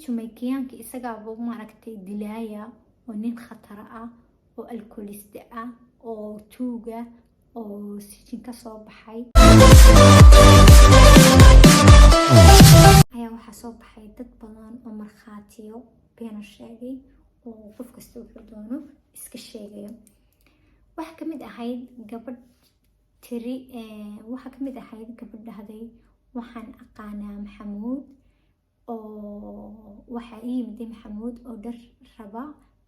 Jamaicanka isagaaba maaragtay dilaaya oo nin khatar ah oo alkooliste ah oo tuuga oo sijin ka soo baxay ayaa waxaa soo baxay dad badan oo markhaatiyo beena sheegay oo qof kasta wuxuu doono iska sheegayo. waxaa kamid ahayd gabadh tiri waxaa kamid ahayd gabadh dhahday waxaan aqaanaa Maxamuud oo waxaa ii yimid Maxamuud oo dhar raba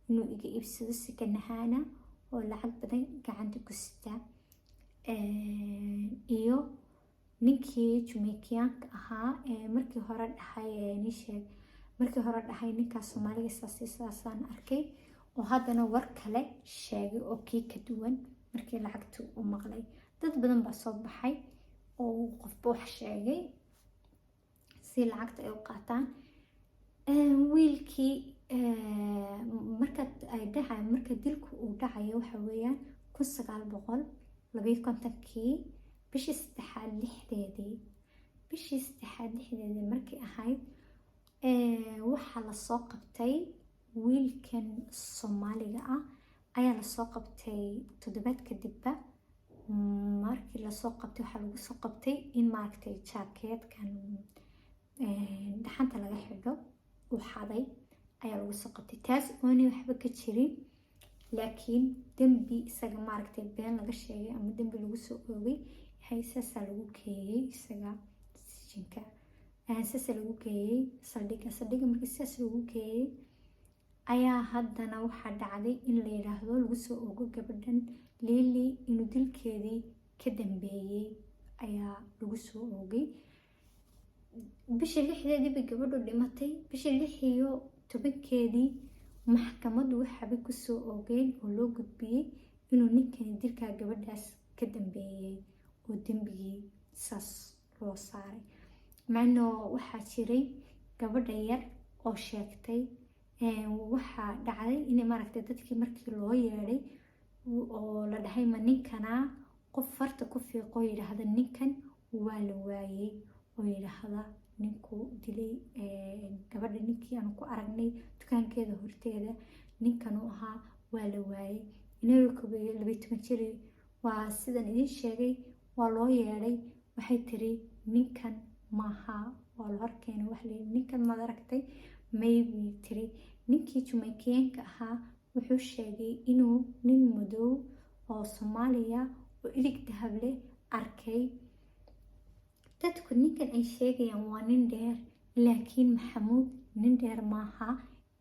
inuu iga iibsado sikanahaana oo lacag badan gacanta ku sita iyo ninkii Jamaicanka ahaa markii hore dhahay ninkaas Soomaaliga saasaan arkay oo haddana war kale sheegay oo kii ka duwan markii lacagtu u maqlay. dad badan baa soo baxay oo qofba wax sheegay si lacagta ay u qaataan. wiilkii marka dilku uu dhacayo waxa weeyaan 1952 bishii saddexaad lixdeedii markii ahayd waxaa lasoo qabtay wiilkan Soomaaliga ah ayaa lasoo qabtay toddobaad kadibba. markii lasoo qabtay waxaa lagu soo qabtay in maaragtay jaakeedkan dhaxanta laga xidho uu xaday ayaa lagu soo qabtay. taas oonay waxba ka jirin laakiin dembi isaga maaragtay been laga sheegay ama dembi lagu soo oogay haysasa lagu geeyay isaga sijinka sasa lagu geeyay saldhiga markii saas lagu geeyay ayaa haddana waxaa dhacday in la yiraahdo lagu soo oogo gabadhan Lily inuu dilkeedii ka dambeeyay ayaa lagu soo oogay. bishii 6deedii bay gabadhu dhimatay. bishii 16 maxkamaddu waxay ku soo oogeen oo loo gudbiyay inuu ninkani dilka gabadhaas ka dambeeyay oo dembigii saas loo saaray. macno waxaa jiray gabadha yar oo sheegtay waxaa dhacday in maaragtay dadkii markii loo yeeray oo la dhahay ma ninkana qof farta ku fiiqo yiraahdo ninkan waa la waayay oo yiraahdo ninku dilay gabadha ninkii aan ku aragnay dukaankeeda horteeda ninkan uu ahaa waa la waayay. inuu ku 12 jir waa sidan idin sheegay waa loo yeeray waxay tiri ninkan maaha waa la horkeenay wax leeyahay ninkan ma aragtay maybe tiri ninkii Jamaicanka ahaa wuxuu sheegay inuu nin madow oo Soomaaliya oo ilig dahab leh arkay. dadku ninkan ay sheegayaan waa nin dheer laakiin Maxamuud nin dheer maaha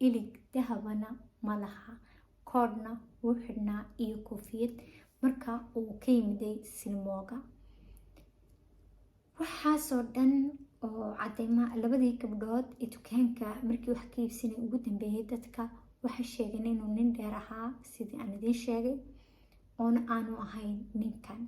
ilig dahabana ma laha koodhna wuu xidhnaa iyo koofiyad marka uu ka yimiday silmooga. waxaasoo dhan oo cadeyma labadii gabdhood ee dukaanka markii wax ka iibsanay ugu dambeeyay dadka waxay sheegeen inuu nin dheer ahaa sidii aan idin sheegay oona aanu ahayn ninkan.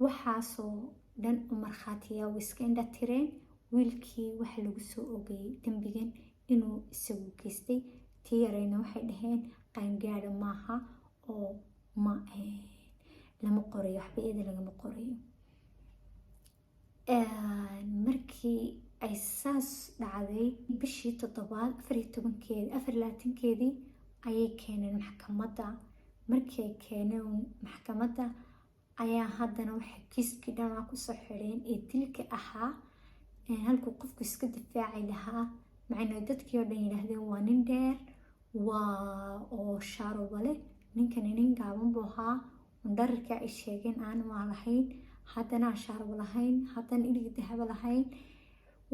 waxaasoo dhan oo markhaatiyaa way iska indha tireen. wiilkii waxa lagu soo oogayay dembigan inuu isagu geystay. tii yarayna waxay dhaheen qaangaadha maaha oo lama qorayo waxba iyada lagama qorayo. markii ay saas dhacday bishii 24 ayay keeneen maxkamadda. markii ay keeneen maxkamadda ayaa haddana waxay kiiskii dhan ku soo xireen ee dilka ahaa halkuu qofku iska difaaci lahaa. macnaa dadkii oo dhan yiraahdeen waa nin dheer waa oo shaaruba leh ninkani nin gaaban buu ahaa dharka ay sheegeen aan waa lahayn haddana shaaruba lahayn haddana ilig dahab lahayn.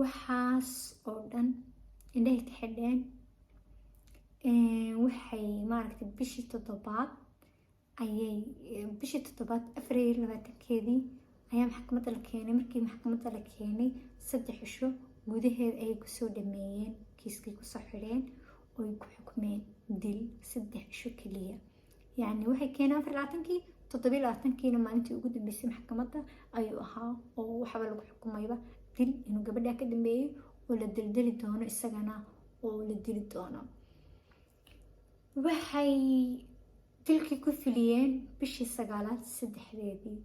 waxaas oo dhan indhahay ka xidheen. waxay maaragtay bishii 7 ayay 24 ayaa maxkamadda la keenay. markii maxkamadda la keenay 3 cisho gudaheed ayay kusoo dhameeyeen kiiskii kusoo xidheen oo ay ku xukumeen dil 3 cisho kaliya. yacni waxay keeneen 24 27 maalintii ugu dambeysay maxkamadda ayuu ahaa oo waxba lagu xukumayba dil inuu gabadha ka dambeeyay oo la dildili doono isagana oo la dili doono. waxay dilkii ku fuliyeen bishii 9aad 3deedii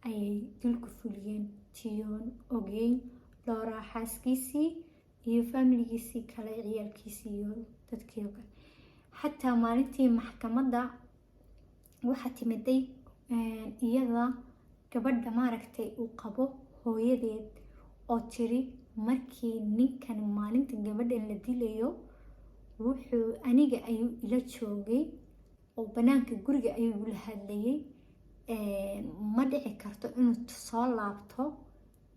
ayay dilku fuliyeen Tion Ogeyn Laura xaaskiisii iyo familigiisii kale, ciyaalkiisii iyo dadkii kale. xataa maalintii maxkamadda waxaa timiday iyada gabadha maaragtay uu qabo hooyadeed oo tiri markii ninkan maalinta gabadhan la dilayo wuxuu aniga ayuu ila joogay oo banaanka guriga ayuu la hadlayay, ma dhici karto inuu soo laabto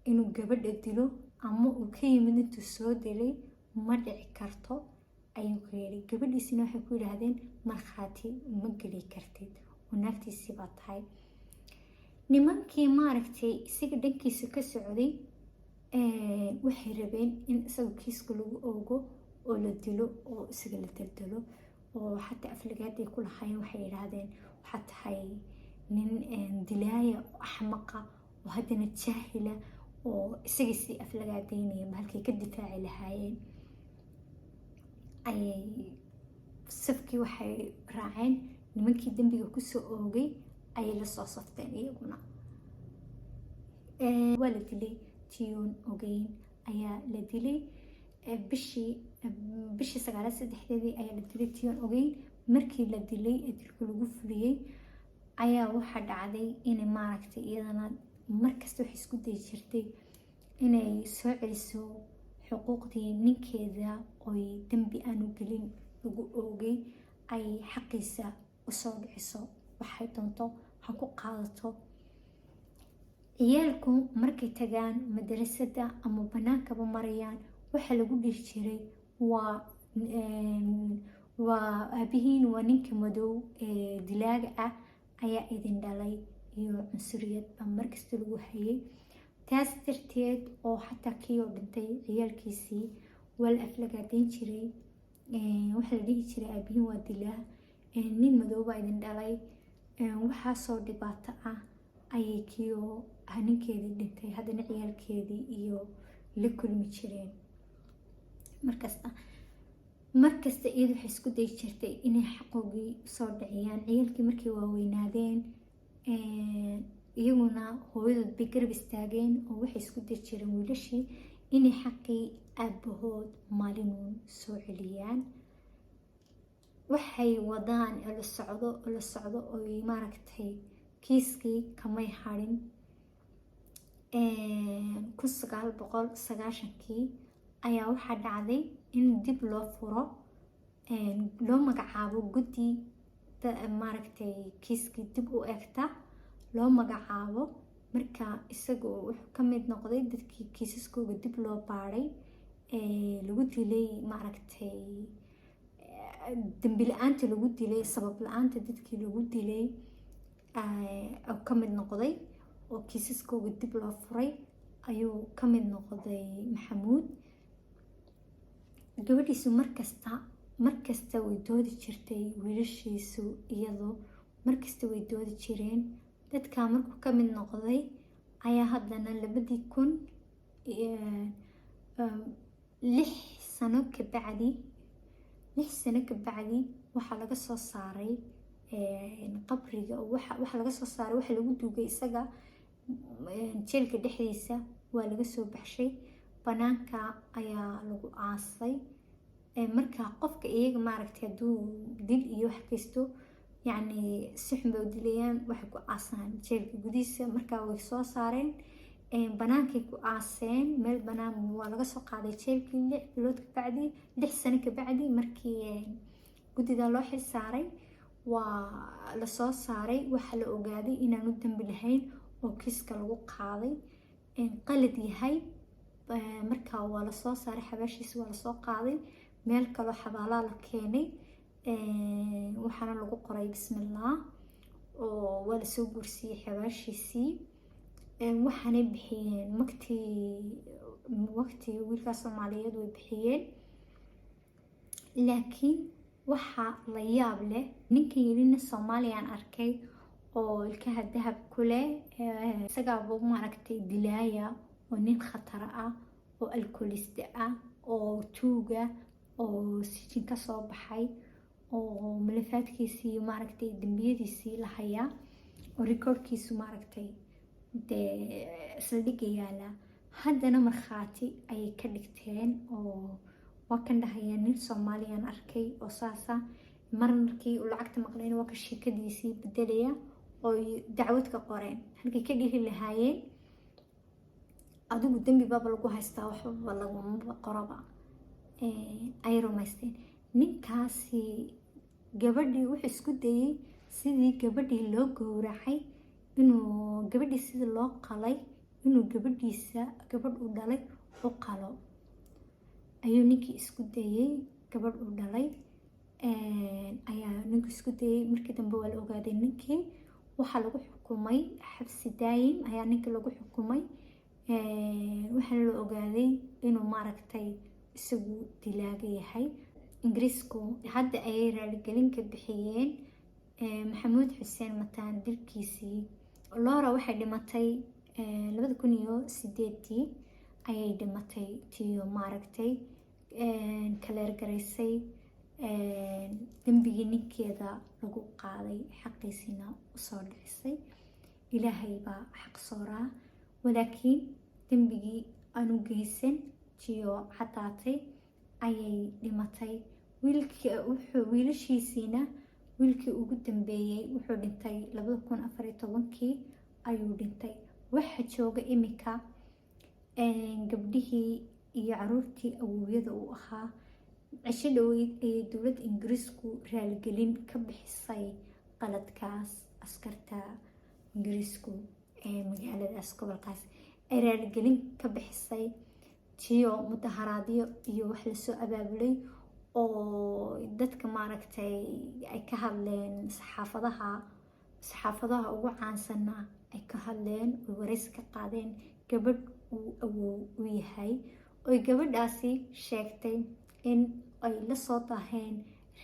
inuu gabadha dilo ama uu ka yimid intuu soo dilay, ma dhici karto ayuu ku yidhi. gabadhiisina waxay ku yidhaahdeen markhaati ma geli kartid oo naagtiisii baa tahay. nimankii maaragtay isaga dhankiisa ka socday waxay rabeen in isaga kiiska lagu oogo oo la dilo oo isaga la daldalo, oo xataa aflagaaday ku lahaayeen. waxay yidhaahdeen waxaa tahay nin dilaaya oo axmaqa oo haddana jaahila oo isagiisii aflagaadaynaya, halkay ka difaaci lahaayeen ayay safkii waxay raaceen nimankii dembiga kusoo oogay ayay lasoo safteen iyaguna. waa la dilay, tiyoon ogeyn ayaa la dilay bishii 9/3 ayaa la dilay tiyoon ogeyn. markii la dilay ee dilka lagu fuliyey ayaa waxaa dhacday inay maaragtay iyadana markasta waxay isku dayi jirtay inay soo celiso xuquuqdii ninkeeda oy dembi aanu gelin lagu oogay, ay xaqiisa usoo dhiciso, waxay doonto ha ku qaadato. ciyaalku markay tagaan madrasada ama banaankaba marayaan waxaa lagu dhihi jiray waa aabihiin waa ninka madow ee dilaaga ah ayaa idin dhalay, iyo cunsuriyad baa markasta lagu hayay. taas darteed oo xataa kii oo dhintay ciyaalkiisii waa la aflagaadeyn jiray, waxaa la dhihi jiray aabihiin waa dilaa, nin madow baa idin dhalay. waxaasoo dhibaato ah ayay kii oo ninkeedii dhintay haddana ciyaalkeedii iyo la kulmi jireen. markasta iyadu waxay isku dayi jirtay inay xaqoogii soo dhiciyaan. ciyaalkii markay waaweynaadeen iyaguna hooyadood bay garab istaageen oo waxay isku dayi jireen wiilashii inay xaqii aabahood maalinuun soo celiyaan. waxay wadaan la socdo oy maaragtay kiiskii kamay harin. 1990 ayaa waxaa dhacday in dib loo furo, loo magacaabo guddi maaragtay kiiskii dib u egta loo magacaabo. marka isaga wuxuu ka mid noqday dadkii kiisaskooga dib loo baaray, lagu dilay maaragtay dambi la-aanta lagu dilay, sabab la-aanta dadkii lagu dilay oo ka mid noqday, oo kiisaskooga dib loo furay ayuu ka mid noqday maxamuud. gabadhiisu markasta way doodi jirtay, wiilashiisu iyadoo markasta way doodi jireen. dadkaa markuu ka mid noqday ayaa haddana 6 sano kabacdi waxaa laga soo saaray qabriga, waxaa laga soo saaray, waxaa lagu duugay isaga jeelka dhexdiisa, waa laga soo baxshay, banaanka ayaa lagu aasay. markaa qofka iyaga maaragtay hadduu dil iyo wax kaysto yacni si xun bay u dilayaan, waxay ku aasaan jeelka gudihiisa. markaa way soo saareen, banaankay ku aaseen, meel banaan waa laga soo qaaday jeelkii 6 bilood kabacdi, 6 sano kabacdi markii guddida loo xil saaray waa lasoo saaray. waxaa la ogaaday inaanu dambi lahayn oo kiiska lagu qaaday qalad yahay. markaa waa lasoo saaray, xabaashiisa waa lasoo qaaday, meel kaloo xabaalaa la keenay, waxaana lagu qoray bismillaah, oo waa lasoo guursiiyey xabaashiisii. waxaanay bixiyeen waqti wiilkaas Soomaaliyeed way bixiyeen. laakiin waxaa la yaab leh, ninkan yidhina Soomaaliyaan arkay oo ilkaha dahab ku leh, isagaaba maaragtay dilaaya oo nin khatar ah oo alkooliste ah oo tuuga oo sijin ka soo baxay oo malafaadkiisii maaragtay dambiyadiisii la hayaa oo rikoorkiisu maaragtay dee saldhigga yaala. haddana markhaati ayay ka dhigteen oo waa kan dhahayeen nin Soomaaliyaan arkay oo saasa markii uu lacagta maqleen waa ka sheekadiisii bedelaya oo dacwad ka qoreen halkii ka dhihi lahaayeen adigu dambi baba lagu haystaa waxba laguma qoraba ay rumaysteen ninkaasi gabadhii wuxuu isku dayay sidii gabadhii loo gowracay inuu gabadhii sidii loo qalay inuu gabadhiisa gabadh uu dhalay u qalo ayuu ninkii isku dayay gabadh uu dhalay ayaa ninkii isku dayay markii dambe waa la ogaaday ninkii waxaa lagu xukumay xabsi daayim ayaa ninkii lagu xukumay waxaa la ogaaday inuu maaragtay isagu dilaaga yahay ingiriisku hadda ayay raaligelin ka bixiyeen maxamuud xuseen mataan dilkiisii Laura waxay dhimatay 2008 ayay dhimatay tiyo maaragtay kaleer garaysay dambigii ninkeeda lagu qaaday xaqiisina usoo dhicisay ilaahay baa xaq sooraa walaakiin dambigii aanu geysan tiyo cadaatay ayay dhimatay wiilashiisiina wiilkii ugu dambeeyay wuxuu dhintay 2014 ayuu dhintay waxa jooga imika gabdhihii iyo caruurtii awowyada uu ahaa cisho dhaweyd ayay dowladda ingiriisku raaligelin ka bixisay qaladkaas askarta ingiriisku magaaladaas gobolkaas ay raaligelin ka bixisay tiyo mudaharaadyo iyo wax lasoo abaabulay oo dadka maaragtay ay ka hadleen saxaafadaha ugu caansana ay ka hadleen oo waraysi ka qaadeen gabadh uu awow u yahay oo gabadhaasi sheegtay in ay la soo daaheen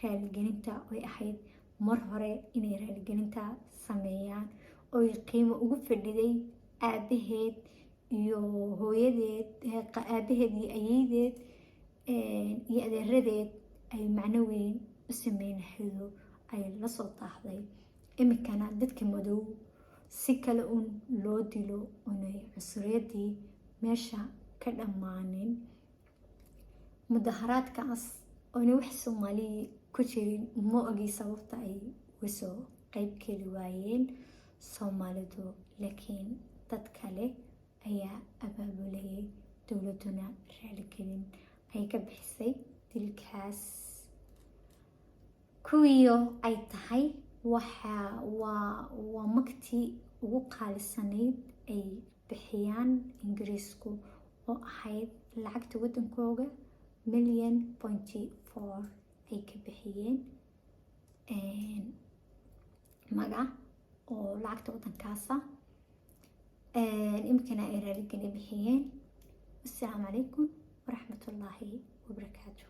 raaligelinta oo ahayd mar hore inay raaligelinta sameeyaan oo qiimo ugu fadhiday aabaheed iyo hooyadeed aabaheed iyo ayeedeed iyo adeeradeed ay macno weyn u sameynahaydo ay la soo daahday imikana dadka madow si kale un loo dilo unay cunsuriyadii meesha ka dhammaanin mudaharaadkaas oona wax Soomaaliya ku jirin ma ogi sababta ay uga soo qayb geli waayeen Soomaalidu laakiin dad kale ayaa abaabulayay dowladuna raaligelin ay ka bixisay dilkaas kuwiyo ay tahay waa magtii ugu qaalisanayd ay bixiyaan ingiriisku oo ahayd lacagta wadankooga $1.4 million ay ka bixiyeen magac oo lacagta wadankaasa imikana ay raaligelin bixiyeen. Assalaamu calaykum waraxmatullaahi wabarakaatuh.